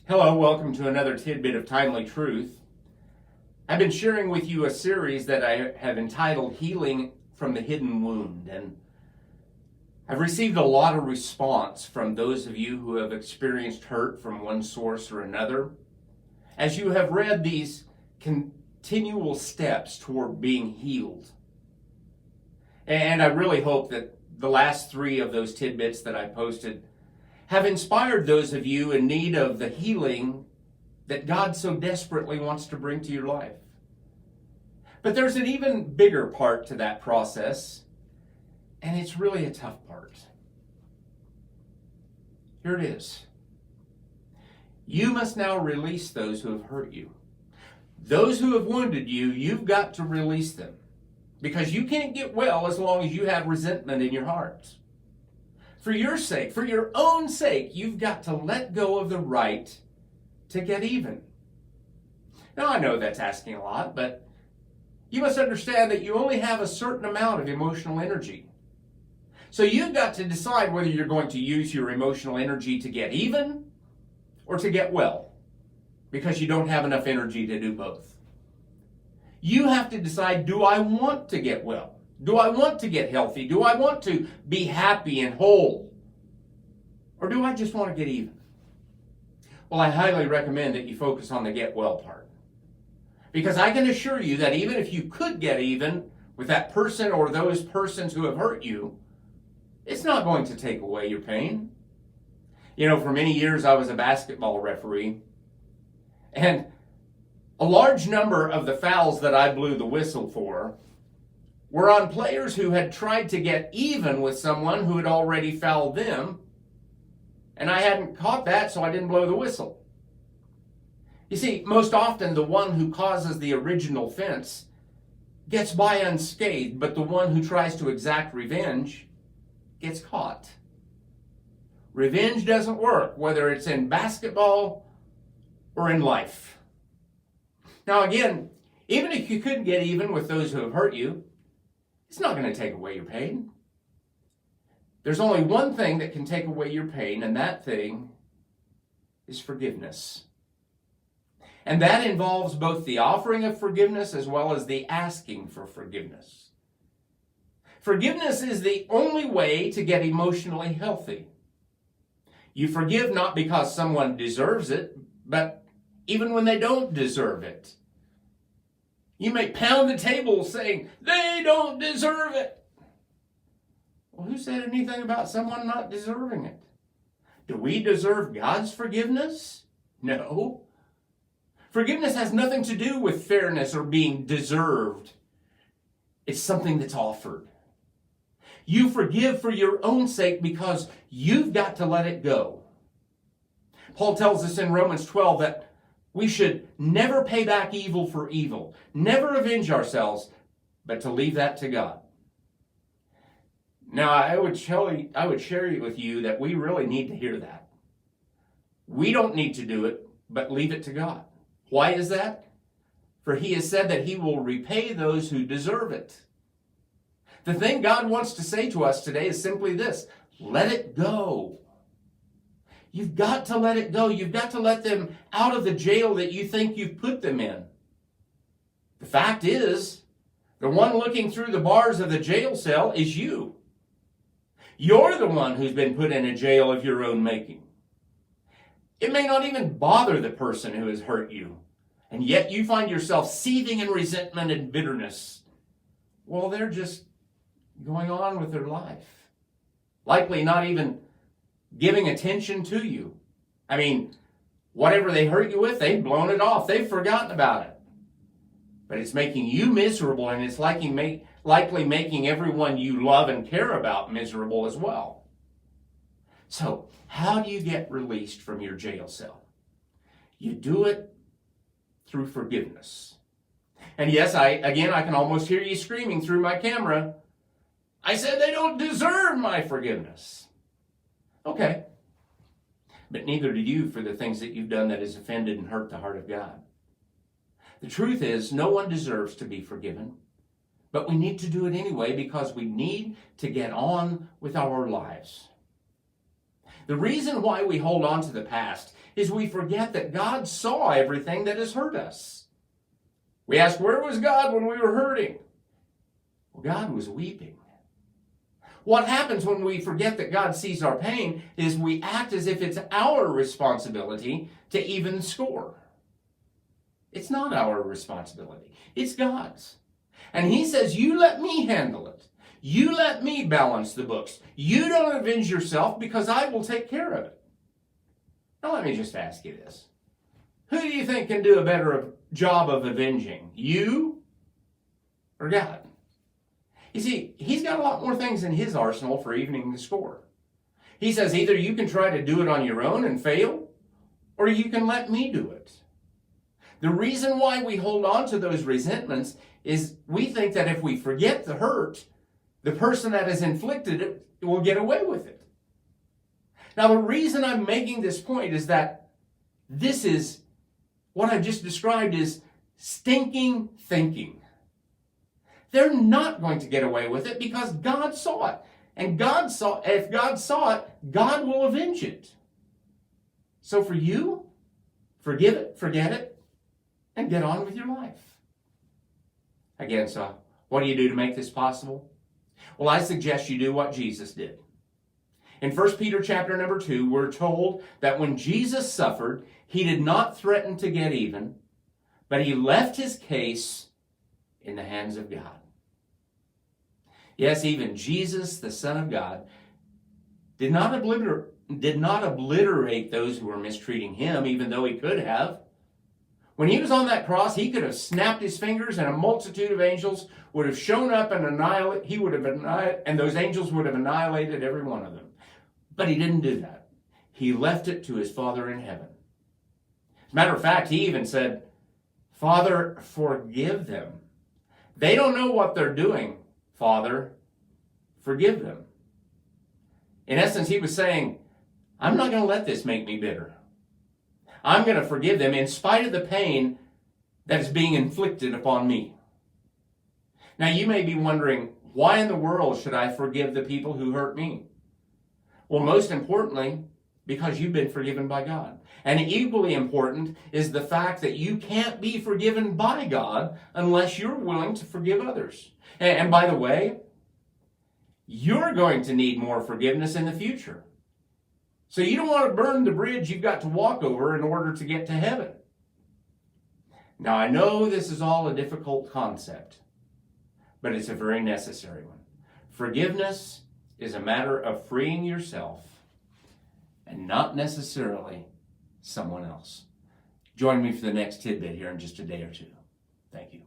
Hello, welcome to another tidbit of timely truth. I've been sharing with you a series that I have entitled Healing from the Hidden Wound, and I've received a lot of response from those of you who have experienced hurt from one source or another, as you have read these continual steps toward being healed. And I really hope that the last three of those tidbits that I posted have inspired those of you in need of the healing that God so desperately wants to bring to your life. But there's an even bigger part to that process, and it's really a tough part. Here it is. You must now release those who have hurt you. Those who have wounded you, you've got to release them, because you can't get well as long as you have resentment in your heart. For your sake, for your own sake, you've got to let go of the right to get even. Now, I know that's asking a lot, but you must understand that you only have a certain amount of emotional energy. So you've got to decide whether you're going to use your emotional energy to get even or to get well, because you don't have enough energy to do both. You have to decide, do I want to get well? Do I want to get healthy? Do I want to be happy and whole? Or do I just want to get even? Well, I highly recommend that you focus on the get well part. Because I can assure you that even if you could get even with that person or those persons who have hurt you, it's not going to take away your pain. You know, for many years I was a basketball referee, and a large number of the fouls that I blew the whistle for were on players who had tried to get even with someone who had already fouled them, and I hadn't caught that, so I didn't blow the whistle. You see, most often the one who causes the original offense gets by unscathed, but the one who tries to exact revenge gets caught. Revenge doesn't work, whether it's in basketball or in life. Now again, even if you couldn't get even with those who have hurt you, it's not going to take away your pain. There's only one thing that can take away your pain, and that thing is forgiveness. And that involves both the offering of forgiveness as well as the asking for forgiveness. Forgiveness is the only way to get emotionally healthy. You forgive not because someone deserves it, but even when they don't deserve it. You may pound the table saying, they don't deserve it. Well, who said anything about someone not deserving it? Do we deserve God's forgiveness? No. Forgiveness has nothing to do with fairness or being deserved. It's something that's offered. You forgive for your own sake because you've got to let it go. Paul tells us in Romans 12 that we should never pay back evil for evil, never avenge ourselves, but to leave that to God. Now, I would share with you that we really need to hear that. We don't need to do it, but leave it to God. Why is that? For he has said that he will repay those who deserve it. The thing God wants to say to us today is simply this: let it go. You've got to let it go. You've got to let them out of the jail that you think you've put them in. The fact is, the one looking through the bars of the jail cell is you. You're the one who's been put in a jail of your own making. It may not even bother the person who has hurt you, and yet you find yourself seething in resentment and bitterness. Well, they're just going on with their life, likely not even giving attention to you. I mean, whatever they hurt you with, they've blown it off. They've forgotten about it. But it's making you miserable, and it's likely making everyone you love and care about miserable as well. So, how do you get released from your jail cell? You do it through forgiveness. And yes, I can almost hear you screaming through my camera. I said they don't deserve my forgiveness. Okay. But neither do you for the things that you've done that has offended and hurt the heart of God. The truth is, no one deserves to be forgiven. But we need to do it anyway because we need to get on with our lives. The reason why we hold on to the past is we forget that God saw everything that has hurt us. We ask, where was God when we were hurting? Well, God was weeping. What happens when we forget that God sees our pain is we act as if it's our responsibility to even score. It's not our responsibility. It's God's. And he says, you let me handle it. You let me balance the books. You don't avenge yourself because I will take care of it. Now let me just ask you this. Who do you think can do a better job of avenging? You or God? You see, he's got a lot more things in his arsenal for evening the score. He says either you can try to do it on your own and fail, or you can let me do it. The reason why we hold on to those resentments is we think that if we forget the hurt, the person that has inflicted it will get away with it. Now, the reason I'm making this point is that this is what I've just described as stinking thinking. They're not going to get away with it because God saw it. And if God saw it, God will avenge it. So for you, forgive it, forget it, and get on with your life. Again, so what do you do to make this possible? Well, I suggest you do what Jesus did. In 1 Peter chapter number 2, we're told that when Jesus suffered, he did not threaten to get even, but he left his case in the hands of God. Yes, even Jesus, the Son of God, did not obliterate those who were mistreating him, even though he could have. When he was on that cross, he could have snapped his fingers and a multitude of angels would have shown up and and those angels would have annihilated every one of them. But he didn't do that. He left it to his Father in heaven. As a matter of fact, he even said, Father, forgive them. They don't know what they're doing. Father, forgive them. In essence, he was saying, I'm not going to let this make me bitter. I'm going to forgive them in spite of the pain that is being inflicted upon me. Now, you may be wondering, why in the world should I forgive the people who hurt me? Well, most importantly, because you've been forgiven by God. And equally important is the fact that you can't be forgiven by God unless you're willing to forgive others. And by the way, you're going to need more forgiveness in the future. So you don't want to burn the bridge you've got to walk over in order to get to heaven. Now, I know this is all a difficult concept, but it's a very necessary one. Forgiveness is a matter of freeing yourself and not necessarily someone else. Join me for the next tidbit here in just a day or two. Thank you.